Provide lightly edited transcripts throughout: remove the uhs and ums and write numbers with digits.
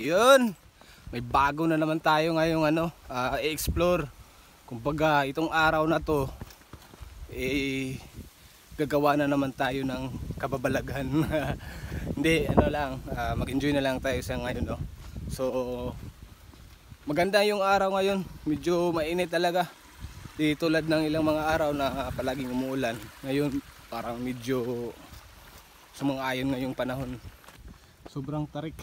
Ayun, may bago na naman tayo ngayong i-explore. Kumbaga itong araw na to gagawa na naman tayo ng kababalaghan. Hindi, mag-enjoy na lang tayo sa ngayon, no? So maganda yung araw ngayon, medyo mainit talaga. Di tulad ng ilang mga araw na palaging umuulan. Ngayon parang medyo sumang-ayon ngayong panahon. Sobrang tarik.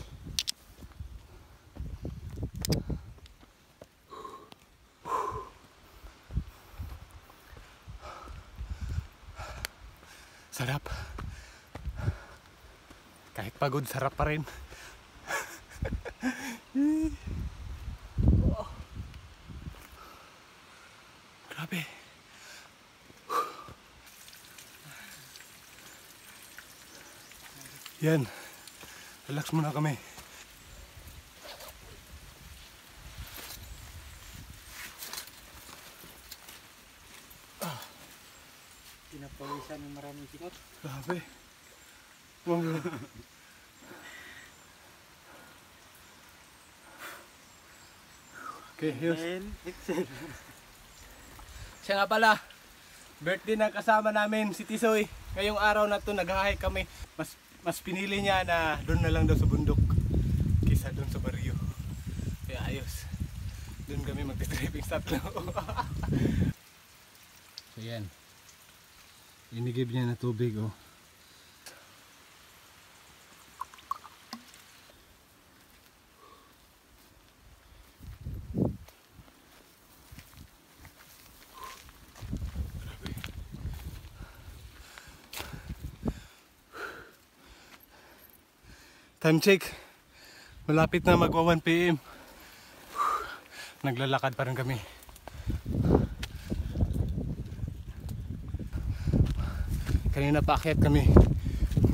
Sarap. Kahit pagod, sarap pa rin. Oh. Grabe. Yan. Relax muna kami. Pinapawisan ng maraming sinot. Grabe. Okay, here's. Siya nga pala, birthday ng kasama namin si Tisoy. Ngayong araw na to nag-hike kami. Mas pinili niya na doon na lang daw sa bundok kaysa doon sa baryo. Kaya ayos. Doon kami magti-tripping sa tatlo. So yan. Inigib niya na tubig, oh. Time check. Malapit na magwa 1 PM. Naglalakad pa rin kami. Kanina paakyat kami.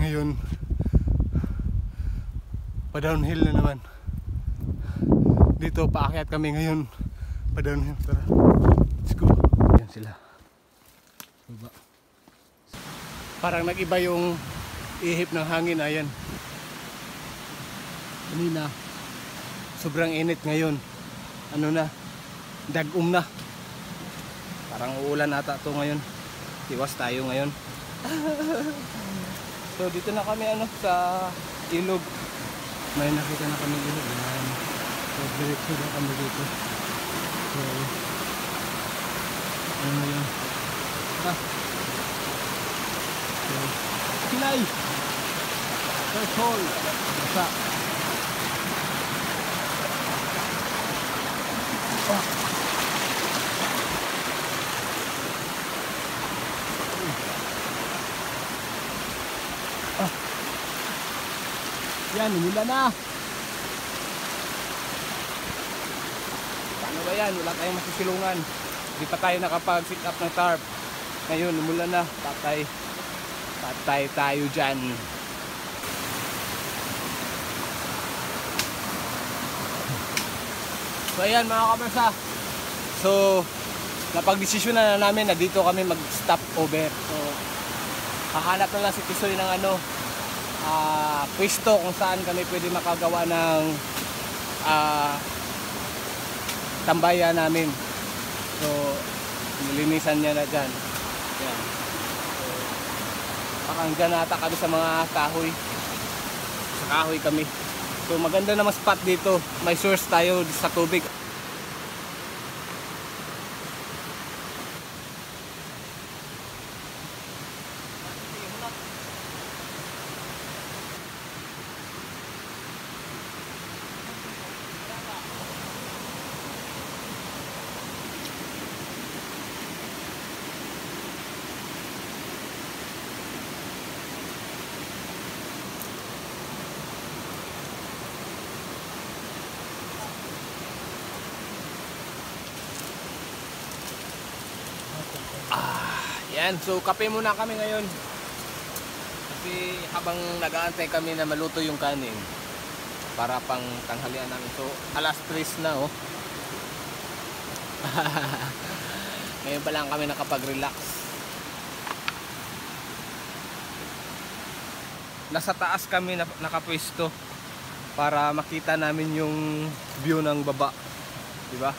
Ngayon pa downhill na naman. Dito paakyat kami ngayon. Pa downhill. Tara. Let's go. Yan sila. Baba. Parang nag-iba yung ihip ng hangin. Ayan. Kanina sobrang init, ngayon ano na, dagum na. Parang uulan ata to ngayon. Tiwas tayo ngayon. So dito na kami sa ilog. May nakita na kami ilog. So diretso na kami dito. So ano yun? So Kinay! Threshold! Basta. Yan, umulan na. Paano ba yan? Wala tayong masisilungan. Hindi pa tayo nakapag-sit up ng tarp. Ngayon, umulan na. Patay tayo dyan. So ayan mga kamersa. So napag-desisyon na namin na dito kami mag-stop over. So hahanap na lang si Tisoy ng pwesto kung saan kami pwede makagawa ng tambayan namin. So nilinisan niya na dyan. Yan. So, parang dyan nata kami sa mga kahoy. Sa kahoy kami. So maganda namang spot dito. May source tayo sa tubig. Yan, so kape muna kami ngayon. Kasi habang nag-aantay kami na maluto yung kanin para pang tanghalian namin. So alas 3 na, oh. Ngayon pa lang kami nakapag-relax. Nasa taas kami nakapwesto. para makita namin yung view ng baba, di ba?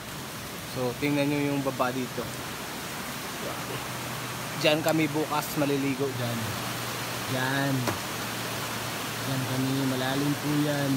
So tingnan nyo yung baba dito. Diyan kami bukas maliligo diyan. Diyan. Diyan kami, malalim po yan.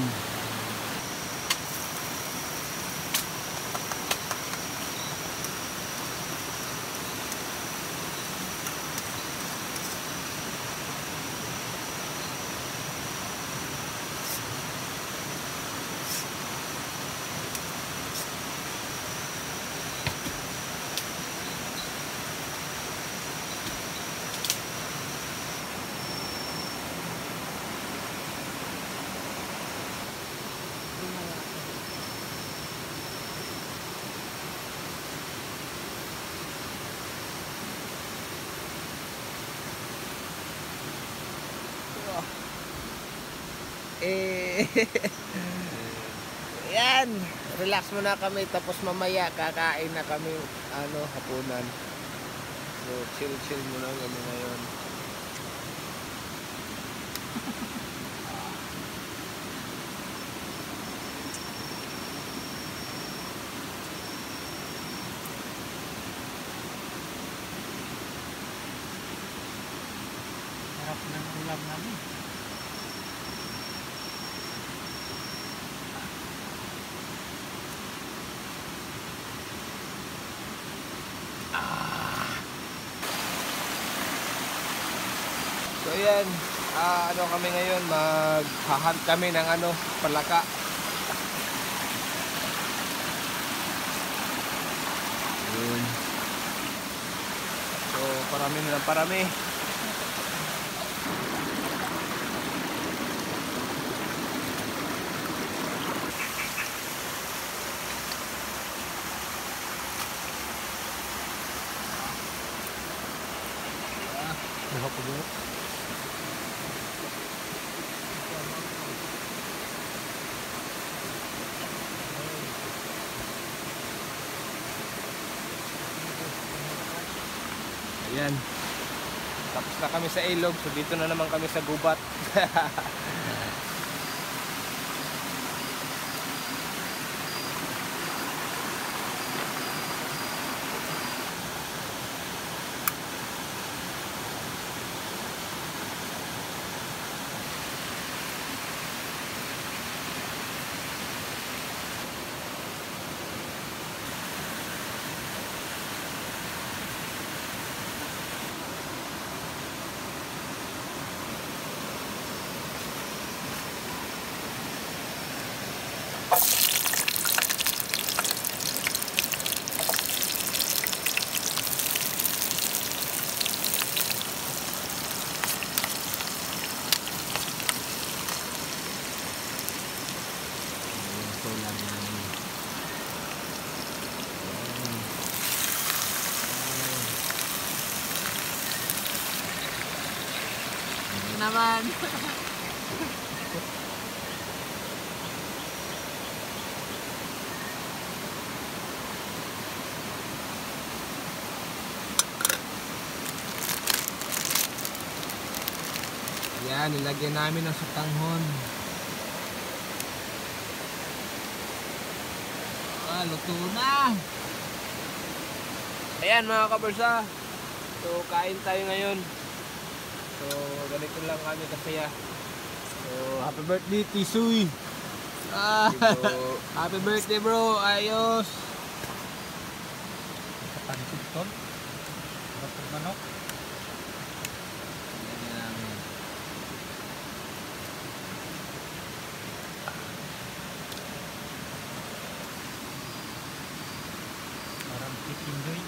Yan, relax muna kami tapos mamaya kakain na kami hapunan. So chill muna kami ngayon. Sarap ng ulam namin. So yan, kami ngayon, maghahunt kami ng palaka. Yun. So parami na ng parami. Ayan. Tapos na kami sa ilog, so dito na naman kami sa gubat. Naman. Yan, nilagyan namin ng sutanghon. Luto na. Ayan mga kabarsa. So kain tayo ngayon. So ganito lang kami kasaya. So happy birthday Tisoy. Happy birthday bro. Ayos. Kapansit ton. Batok manok. Parang tikindoy.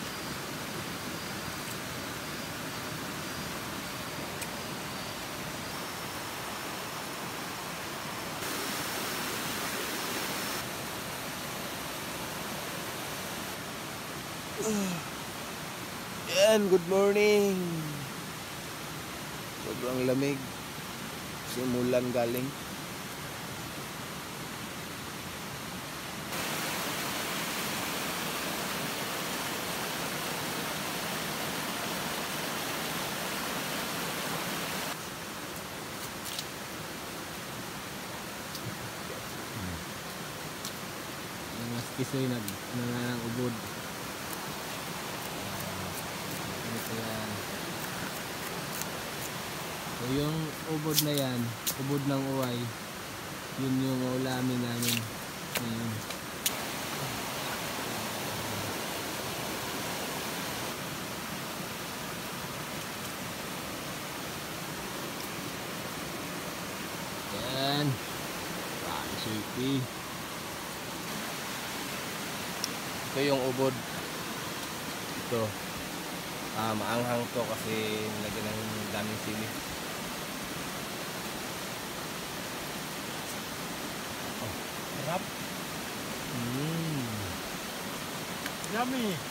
Yan, good morning. Sobrang lamig. Simulan galing. Kisoy nag ano na ng ubod. Ito yan. So yung ubod na yan, ubod ng uway, yun yung ulamin namin. Ayun. Yan. Sweetie. Ito yung ubod. Ito. Maanghang to kasi nilagyan ng daming sili. Sarap. Mm. Yummy.